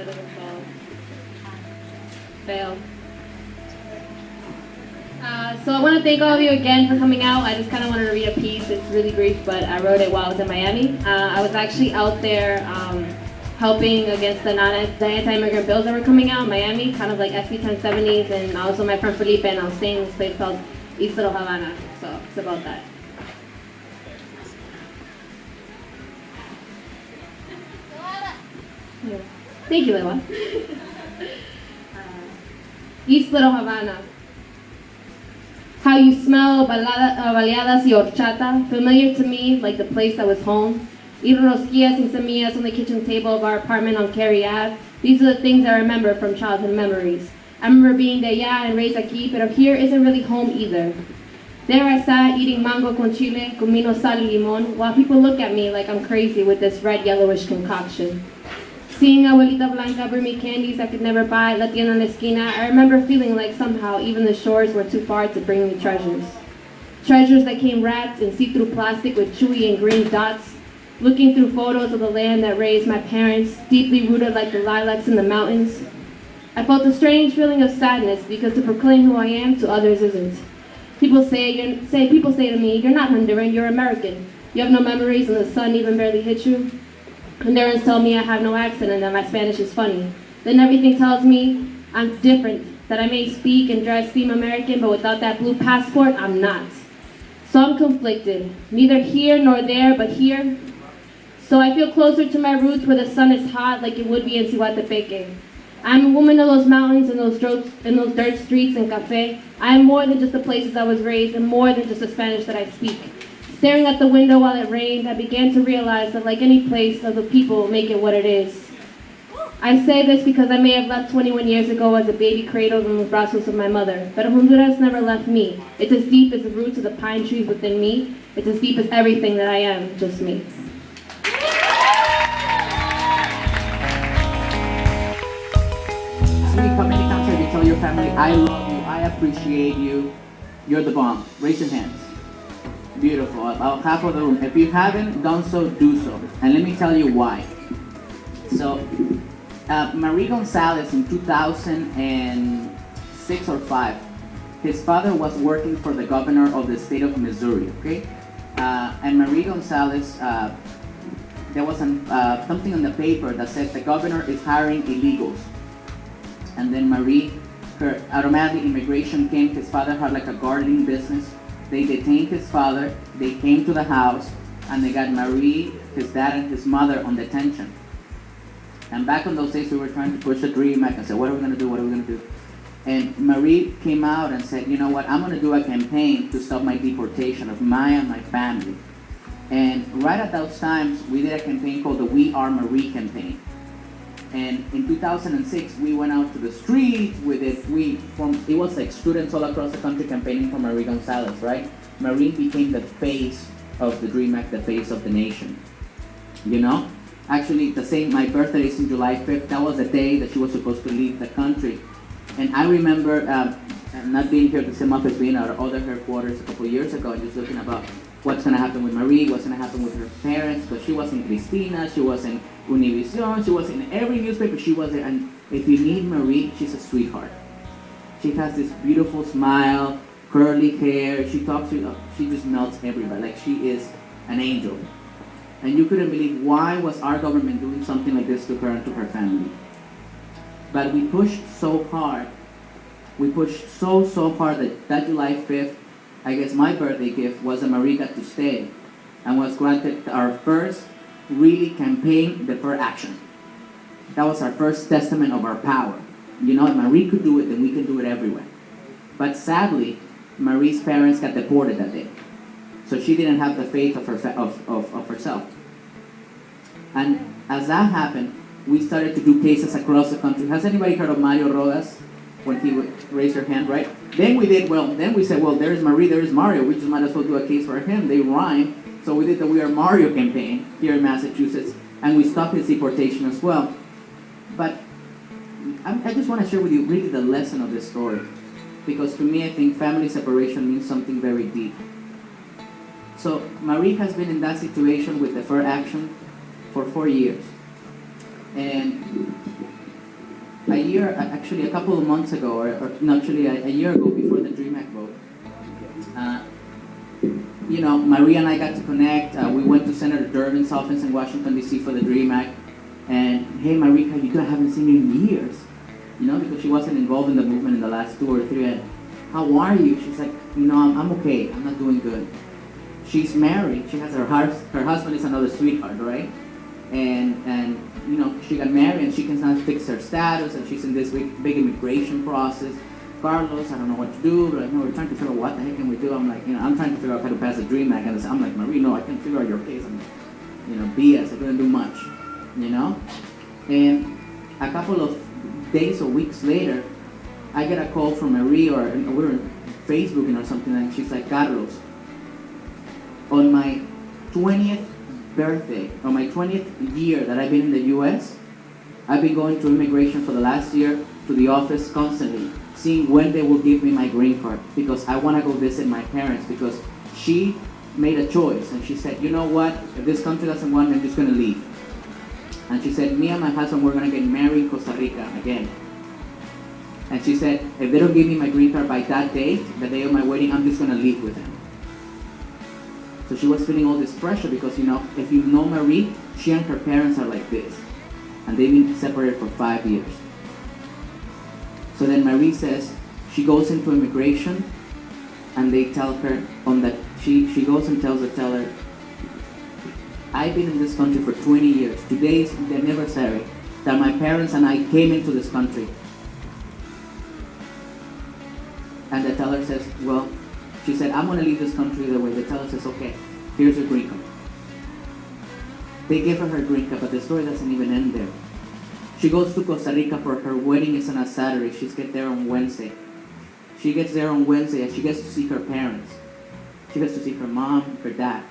doesn't fall. Failed. So I want to thank all of you again for coming out. I just kind of wanted to read a piece. It's really brief, but I wrote it while I was in Miami. I was actually out there helping against the anti-immigrant bills that were coming out in Miami, kind of like SB 1070s, and also my friend Felipe, and I was staying in this place called East Little Havana. So it's about that. Yeah. Thank you, Lewa. East Little Havana. How you smell baleadas y horchata, familiar to me like the place that was home. Eating rosquillas and semillas on the kitchen table of our apartment on Cary Ave. These are the things I remember from childhood memories. I remember being de allá and raised aquí, but here isn't really home either. There I sat eating mango con chile, con vino, sal y limón, while people look at me like I'm crazy with this red yellowish concoction. Seeing Abuelita Blanca bring me candies I could never buy at La Tienda en la Esquina, I remember feeling like somehow even the shores were too far to bring me treasures. Treasures that came wrapped in see-through plastic with chewy and green dots, looking through photos of the land that raised my parents, deeply rooted like the lilacs in the mountains. I felt a strange feeling of sadness because to proclaim who I am to others isn't. People say to me, "You're not Honduran, you're American. You have no memories and the sun even barely hit you." Hondurans tell me I have no accent and that my Spanish is funny. Then everything tells me I'm different, that I may speak and dress seem American, but without that blue passport, I'm not. So I'm conflicted, neither here nor there, but here. So I feel closer to my roots where the sun is hot like it would be in Cihuatepeque. I'm a woman of those mountains and those dirt streets and café. I am more than just the places I was raised and more than just the Spanish that I speak. Staring at the window while it rained, I began to realize that like any place, the people make it what it is. I say this because I may have left 21 years ago as a baby cradled in the brazos of my mother, but Honduras never left me. It's as deep as the roots of the pine trees within me. It's as deep as everything that I am, just me. Sweet, how many times have you tell your family, I love you, I appreciate you, you're the bomb? Raise your hands. Beautiful, about half of the room. If you haven't done so, do so. And let me tell you why. So, Marie Gonzalez in 2006 or 5, his father was working for the governor of the state of Missouri, okay? And Marie Gonzalez, there was something on the paper that said the governor is hiring illegals. And then Marie, her automatic immigration came. His father had like a gardening business. They detained his father, they came to the house, and they got Marie, his dad, and his mother on detention. And back in those days, we were trying to push a dream back and say, what are we going to do, what are we going to do? And Marie came out and said, you know what, I'm going to do a campaign to stop my deportation of my and my family. And right at those times, we did a campaign called the We Are Marie campaign. And in 2006, we went out to the streets with it. It was like students all across the country campaigning for Marie Gonzalez, right? Marie became the face of the DREAM Act, the face of the nation. You know? Actually, my birthday is in July 5th. That was the day that she was supposed to leave the country. And I remember not being here at the same office, being at our other headquarters a couple of years ago, and just looking about what's going to happen with Marie, what's going to happen with her parents, because she was in Cristina, she was in Univision, she was in every newspaper, she was in, and if you meet Marie, she's a sweetheart. She has this beautiful smile, curly hair, she talks to you, she just melts everybody, like she is an angel. And you couldn't believe why was our government doing something like this to her and to her family. But we pushed so hard, so hard that July 5th, I guess my birthday gift was that Marie got to stay and was granted our first really campaign deferred action. That was our first testament of our power. You know, if Marie could do it, then we can do it everywhere. But sadly, Marie's parents got deported that day. So she didn't have the faith of herself. And as that happened, we started to do cases across the country. Has anybody heard of Mario Rodas? When he would raise their hand, right? Then we said, well, there's Marie, there's Mario. We just might as well do a case for him. They rhyme. So we did the We Are Mario campaign here in Massachusetts, and we stopped his deportation as well. But I just want to share with you really the lesson of this story. Because to me, I think family separation means something very deep. So Marie has been in that situation with deferred action for 4 years. And a couple of months ago, or no, actually a year ago, before the DREAM Act vote, Maria and I got to connect. We went to Senator Durbin's office in Washington, D.C. for the DREAM Act. And, hey, Maria, how you doing? I haven't seen you in years. Because she wasn't involved in the movement in the last 2 or 3. And, how are you? She's like, I'm okay. I'm not doing good. She's married. She has her husband is another sweetheart, right? And she got married and she can now fix her status, and she's in this big immigration process. Carlos, I don't know what to do, but we're trying to figure out what the heck can we do. I'm like, I'm trying to figure out how to pass the DREAM Act, and I'm like, Marie, no, I can't figure out your case. I'm BS, I couldn't do much, And a couple of days or weeks later, I get a call from Marie, or we're Facebooking or something, and she's like, Carlos, on my 20th birthday, or my 20th year that I've been in the U.S., I've been going to immigration for the last year to the office constantly, seeing when they will give me my green card, because I want to go visit my parents, because she made a choice, and she said, you know what, if this country doesn't want me, I'm just going to leave. And she said, me and my husband, we're going to get married in Costa Rica again. And she said, if they don't give me my green card by that date, the day of my wedding, I'm just going to leave with them. So she was feeling all this pressure because, if you know Marie, she and her parents are like this. And they've been separated for 5 years. So then Marie says, she goes into immigration, and they tell her, she goes and tells the teller, I've been in this country for 20 years. Today is the anniversary that my parents and I came into this country. And the teller says, well, she said, I'm going to leave this country either way. The teller says, okay, here's your green card. They give her green card, but the story doesn't even end there. She goes to Costa Rica for her wedding. It's on a Saturday. She gets there on Wednesday. She gets there on Wednesday, and she gets to see her parents. She gets to see her mom, her dad.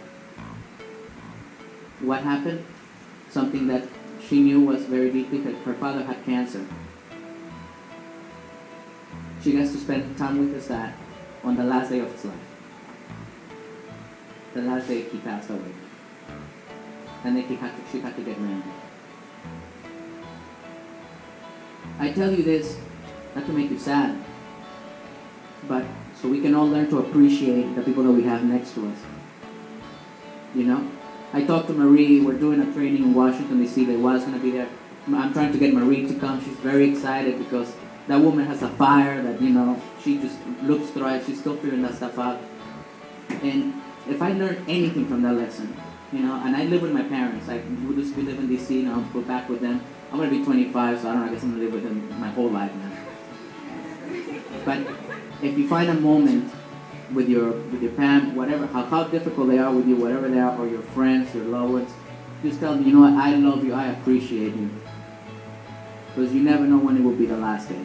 What happened? Something that she knew was very deeply. Her father had cancer. She gets to spend time with his dad on the last day of his life. The last day he passed away. And then she had to get married. I tell you this, not to make you sad, but so we can all learn to appreciate the people that we have next to us. I talked to Marie. We're doing a training in Washington, D.C. They was going to be there. I'm trying to get Marie to come. She's very excited because that woman has a fire that, she just looks through it. She's still figuring that stuff out. And if I learned anything from that lesson, and I live with my parents. We live in D.C. I'll go back with them. I'm going to be 25, so I guess I'm going to live with them my whole life now. But if you find a moment with your parents, whatever, how difficult they are with you, whatever they are, or your friends, your loved ones, just tell them, what, I love you, I appreciate you. Because you never know when it will be the last day.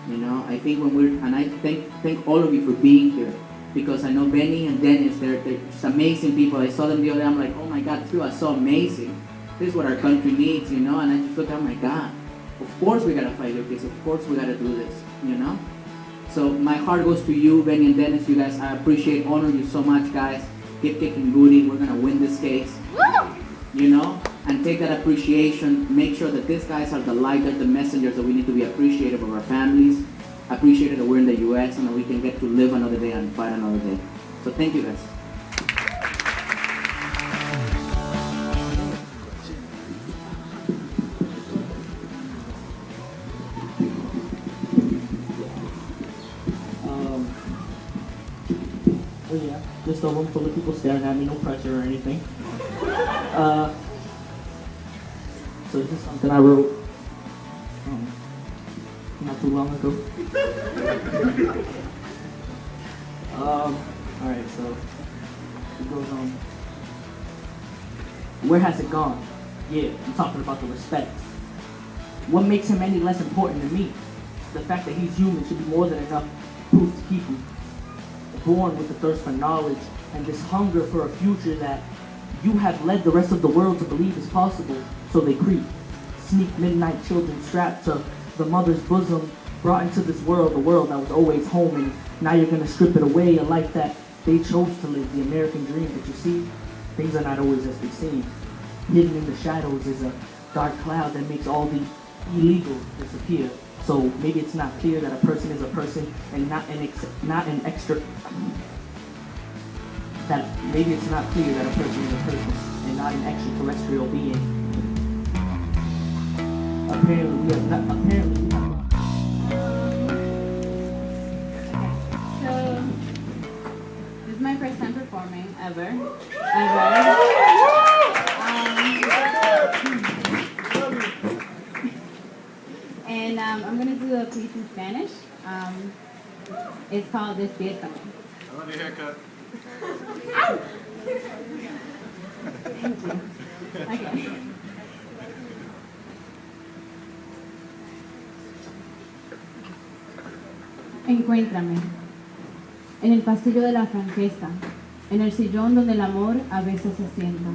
I think and I thank all of you for being here. Because I know Benny and Dennis, they're just amazing people. I saw them the other day, I'm like, oh my God, you are so amazing. This is what our country needs, and I just look, oh my God. Of course we gotta fight your case, of course we gotta do this, So my heart goes to you, Benny and Dennis, you guys, I appreciate, honor you so much, guys. Keep kicking booty, we're gonna win this case. And take that appreciation, make sure that these guys are the light, they're the messengers that we need to be appreciative of our families, appreciated that we're in the U.S. and that we can get to live another day and fight another day. So thank you guys. Just a room full of people staring at me, no pressure or anything. So this is something I wrote not too long ago. Alright, so it goes on. Where has it gone? Yeah, I'm talking about the respect. What makes him any less important to me? The fact that he's human should be more than enough proof to keep him. Born with the thirst for knowledge and this hunger for a future that you have led the rest of the world to believe is possible, so they creep. Sneak midnight children strapped to the mother's bosom, brought into this world, the world that was always home, and now you're gonna strip it away, a life that they chose to live, the American dream. But you see, things are not always as they seem. Hidden in the shadows is a dark cloud that makes all the illegal disappear. So maybe it's not clear that a person is a person and not an extra. That maybe it's not clear that a person is a person and not an extraterrestrial being. Apparently we have not. Apparently we have not. So, this is my first time performing ever. And I'm going to do a piece in Spanish. It's called Despiértame. I love your haircut. Thank you. Okay. Encuéntrame en el pasillo de la franqueza, en el sillón donde el amor a veces se sienta.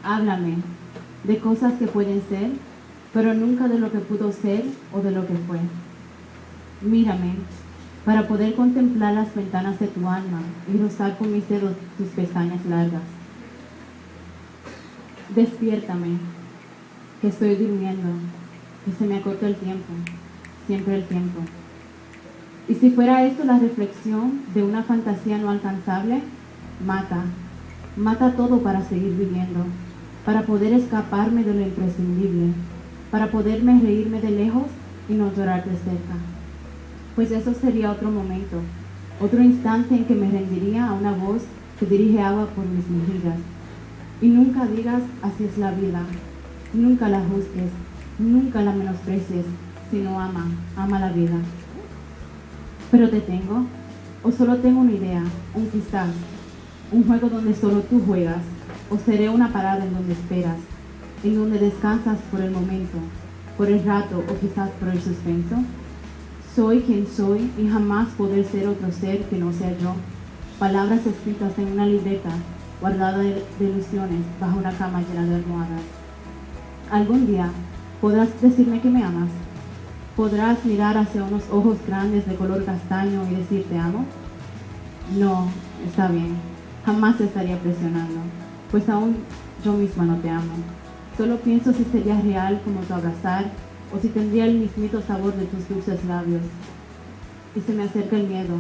Háblame de cosas que pueden ser, pero nunca de lo que pudo ser o de lo que fue. Mírame para poder contemplar las ventanas de tu alma y rozar con mis dedos tus pestañas largas. Despiértame, que estoy durmiendo, que se me acorta el tiempo, siempre el tiempo. Y si fuera esto la reflexión de una fantasía no alcanzable, mata todo para seguir viviendo, para poder escaparme de lo imprescindible, para poderme reírme de lejos y no llorar de cerca. Pues eso sería otro momento, otro instante en que me rendiría a una voz que dirige agua por mis mejillas. Y nunca digas así es la vida, nunca la juzgues, nunca la menosprecies, sino ama la vida. Pero te tengo, o solo tengo una idea, un quizás, un juego donde solo tú juegas, o seré una parada en donde esperas, en donde descansas por el momento, por el rato o quizás por el suspenso. Soy quien soy y jamás poder ser otro ser que no sea yo. Palabras escritas en una libreta, guardada de ilusiones bajo una cama llena de almohadas. Algún día podrás decirme que me amas. ¿Podrás mirar hacia unos ojos grandes de color castaño y decir te amo? No, está bien. Jamás te estaría presionando, pues aún yo misma no te amo. Solo pienso si sería real como tu abrazar o si tendría el mismito sabor de tus dulces labios. Y se me acerca el miedo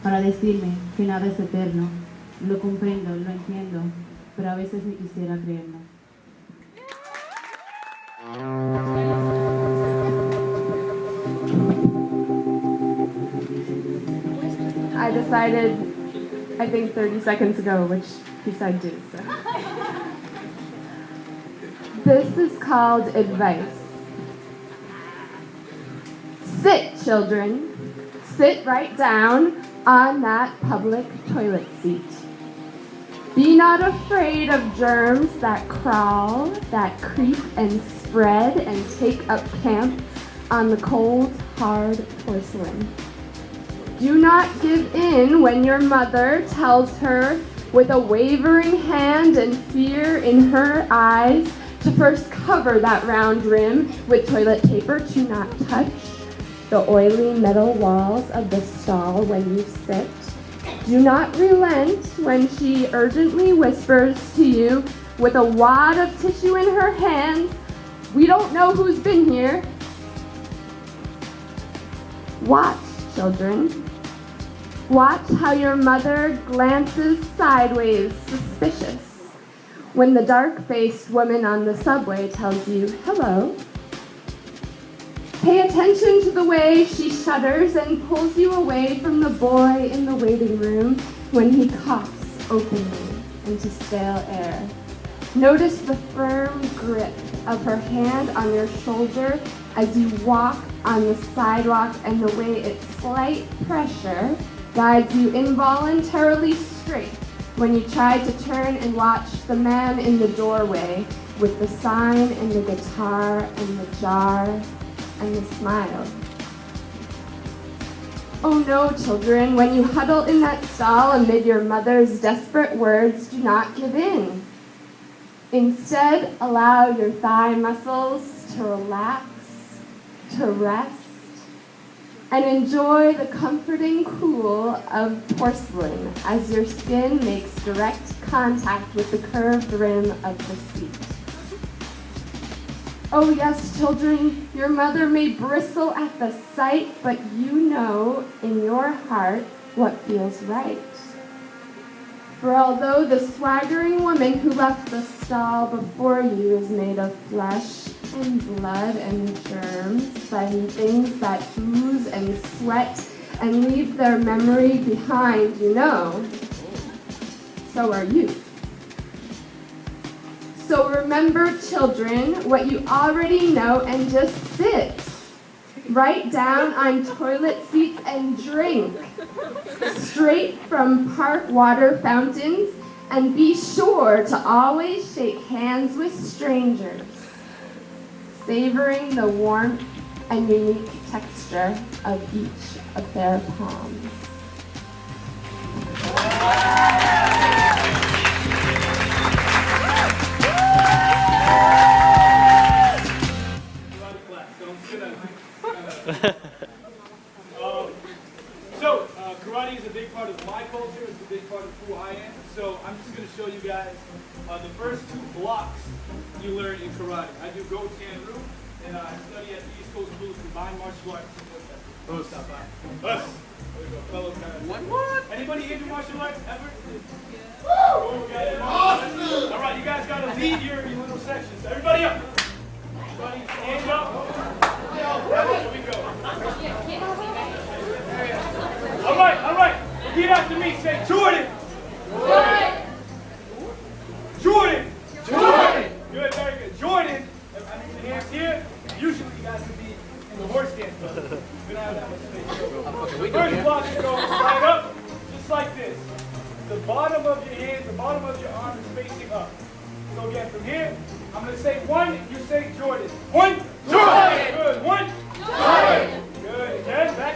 para decirme que nada es eterno. Lo comprendo, lo entiendo, pero a veces ni quisiera creerlo. I decided, I think 30 seconds ago, which piece I'd do. So. This is called advice. Sit, children. Sit right down on that public toilet seat. Be not afraid of germs that crawl, that creep and spread and take up camp on the cold, hard porcelain. Do not give in when your mother tells her with a wavering hand and fear in her eyes to first cover that round rim with toilet paper to not touch the oily metal walls of the stall when you sit. Do not relent when she urgently whispers to you with a wad of tissue in her hand, "We don't know who's been here." Watch, children. Watch how your mother glances sideways, suspicious, when the dark-faced woman on the subway tells you hello. Pay attention to the way she shudders and pulls you away from the boy in the waiting room when he coughs openly into stale air. Notice the firm grip of her hand on your shoulder as you walk on the sidewalk and the way its slight pressure guides you involuntarily straight when you try to turn and watch the man in the doorway with the sign and the guitar and the jar and the smile. Oh no, children, when you huddle in that stall amid your mother's desperate words, do not give in. Instead, allow your thigh muscles to relax, to rest, and enjoy the comforting cool of porcelain as your skin makes direct contact with the curved rim of the seat. Oh yes, children, your mother may bristle at the sight, but you know in your heart what feels right. For although the swaggering woman who left the stall before you is made of flesh and blood and germs, by things that ooze and sweat and leave their memory behind, you know, so are you. So remember, children, what you already know and just sit. Right down on toilet seats and drink. Straight from park water fountains, and be sure to always shake hands with strangers, savoring the warmth and unique texture of each of their palms. Karate is a big part of my culture. It's a big part of who I am. So I'm just going to show you guys the first 2 blocks you learn in karate. I do Go-Tan-Ryu, and I study at the East Coast School of Combined Martial Arts. Us. There we go, fellow guys. What? Anybody into martial arts ever? Woo! Okay. Awesome! All right, you guys got to lead your little sections. Everybody up. Everybody hands up. There we go. All right. Repeat after me. Say Jordan. Jordan. Good, very good. Jordan. I mean, the hands here. Usually you guys would be in the horse stance. We don't have that much space. So, first block is going right up, just like this. The bottom of your hands, the bottom of your arm is facing up. So again, from here, I'm going to say 1, you say Jordan. 1, Jordan. Good. 1, Jordan. Good. Again, back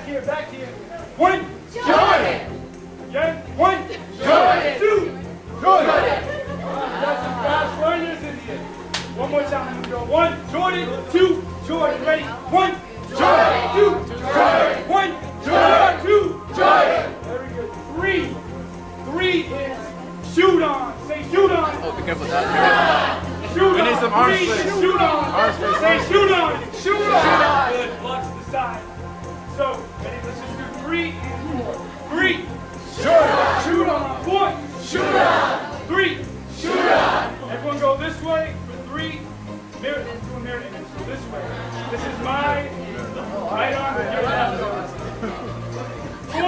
here. 1, Jordan. Again, 1, Jordan. 2, Jordan. Got some fast learners in here. One more time. I'm going to go 1, Jordan. 2, Jordan. Ready? 1, Jordan. 2, Jordan. 1, Jordan. 2, Jordan. Very good. 3 is shoot on. Say shoot on. Oh, be careful with that. Shoot We on. need some arm 3, splits. shoot on. Arm splits. Say shoot on. Shoot on. Good. Blocks to the side. So, ready? Let's just do 3 and 4. 3. Shoot on. Shoot on. 4. Shoot on. 3. Shoot on. Everyone go this way for 3. Mirror. Let's do a mirror image. So this way. This is my right arm and your left arm. 4.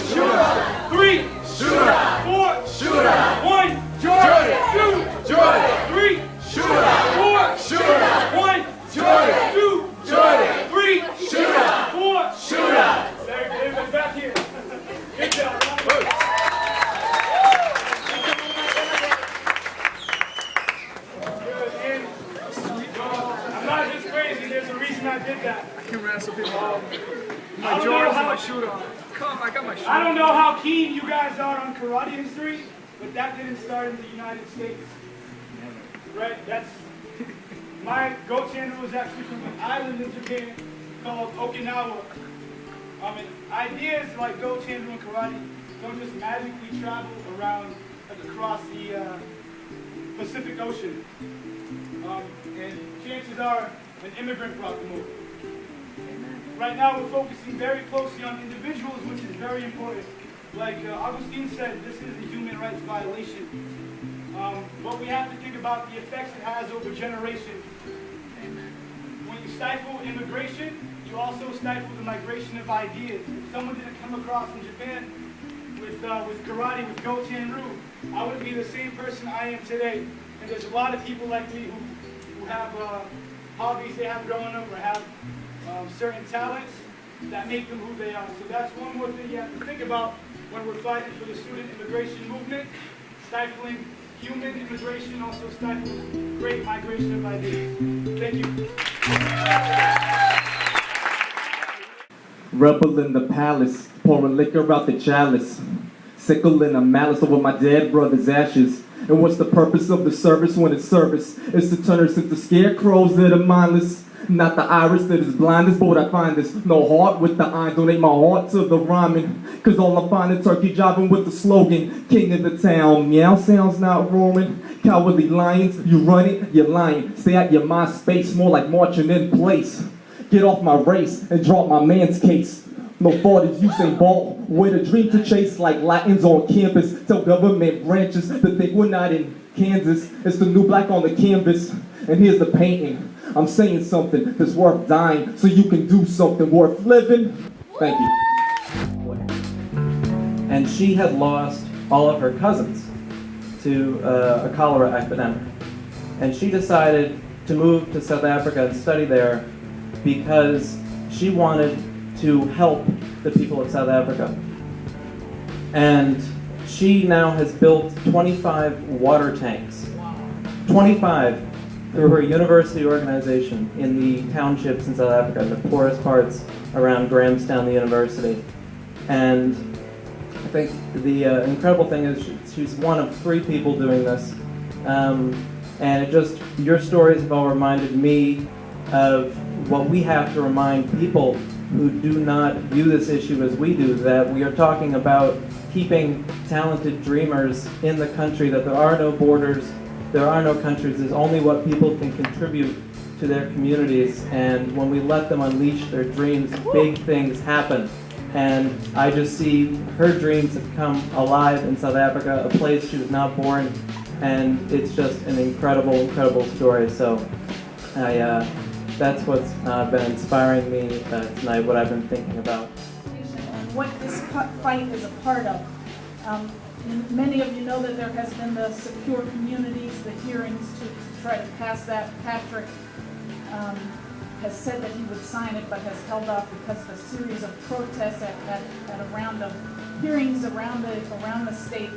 Shoot on. 3. Shoot on. 4. Shoot on. 1. Jordan. 2. Jordan. 3. Shoot on. 4. Shoot on. 1. Jordan. 2. Jordan. 3. Shoot on. 4. Shoot on. Very good. Everybody back here. Good job. I'm not just crazy. There's a reason I did that. I can wrestle people. My I don't know Jordans how- and my shoot on. Come on, I got my shoot I on. don't know how keen you guys are on karate history, but that didn't start in the United States. Right? That's my Go-Tan was actually from an island in Japan called Okinawa. And ideas like Go-Tan and karate don't just magically travel around across the Pacific Ocean. And chances are an immigrant brought them over. Right now we're focusing very closely on individuals, which is very important. Like Augustine said, this is a human rights violation. But we have to think about the effects it has over generations. When you stifle immigration, you also stifle the migration of ideas. If someone didn't come across from Japan with karate, with Go-Tan-Ryu, I wouldn't be the same person I am today. And there's a lot of people like me who have hobbies they have growing up or have certain talents that make them who they are. So that's one more thing you have to think about when we're fighting for the student immigration movement. Stifling human immigration also stifles great migration of ideas. Thank you. Rebel in the palace, pouring liquor out the chalice. Sickle in a malice over my dead brother's ashes. And what's the purpose of the service when it's service? It's to turn us into scarecrows that are mindless. Not the iris that is blindest, but what I find is no heart with the eye. Donate my heart to the rhyming. Cause all I find is turkey jobbing with the slogan, king of the town. Meow sounds not roaring. Cowardly lions, you run it, you're lying. Stay at your MySpace, more like marching in place. Get off my race and drop my man's case. No thought is Usain Bolt, with a dream to chase like Latins on campus. Tell government branches that think we're not in Kansas. It's the new black on the canvas, and here's the painting. I'm saying something that's worth dying, so you can do something worth living. Thank you. And she had lost all of her cousins to a cholera epidemic. And she decided to move to South Africa and study there because she wanted to help the people of South Africa. And she now has built 25 water tanks. 25 through her university organization in the townships in South Africa, in the poorest parts around Grahamstown, the university. And I think the incredible thing is she's one of 3 people doing this. And it just, your stories have all reminded me of what we have to remind people who do not view this issue as we do, that we are talking about keeping talented dreamers in the country, that there are no borders, there are no countries, there's only what people can contribute to their communities, and when we let them unleash their dreams, big things happen. And I just see her dreams have come alive in South Africa, a place she was not born, and it's just an incredible, incredible story. So that's what's been inspiring me tonight, what I've been thinking about. And what this fight is a part of. Many of you know that there has been the Secure Communities, the hearings to try to pass that. Patrick has said that he would sign it, but has held off because of a series of protests at a round of hearings around the state.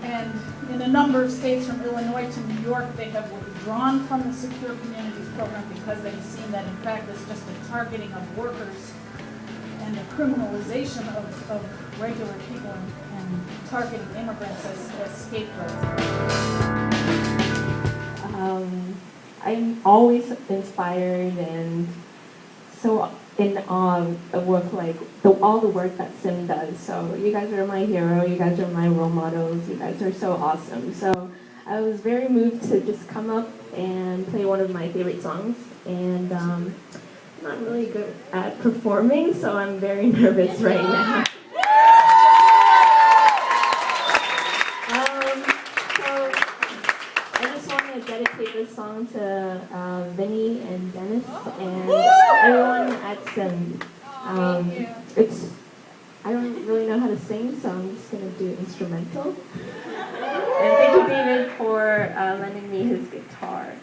And in a number of states from Illinois to New York, they have withdrawn from the Secure Communities program because they have seen that in fact it's just a targeting of workers and the criminalization of regular people and targeting immigrants as scapegoats. I'm always inspired and so in awe of work like all the work that Sim does. So you guys are my hero, you guys are my role models, you guys are so awesome. So I was very moved to just come up and play one of my favorite songs. And I'm not really good at performing, so I'm very nervous right now. So I just want to dedicate this song to Vinny and Dennis and everyone at Sim. I don't really know how to sing, so I'm just going to do instrumental. And thank you, David, for lending me his guitar.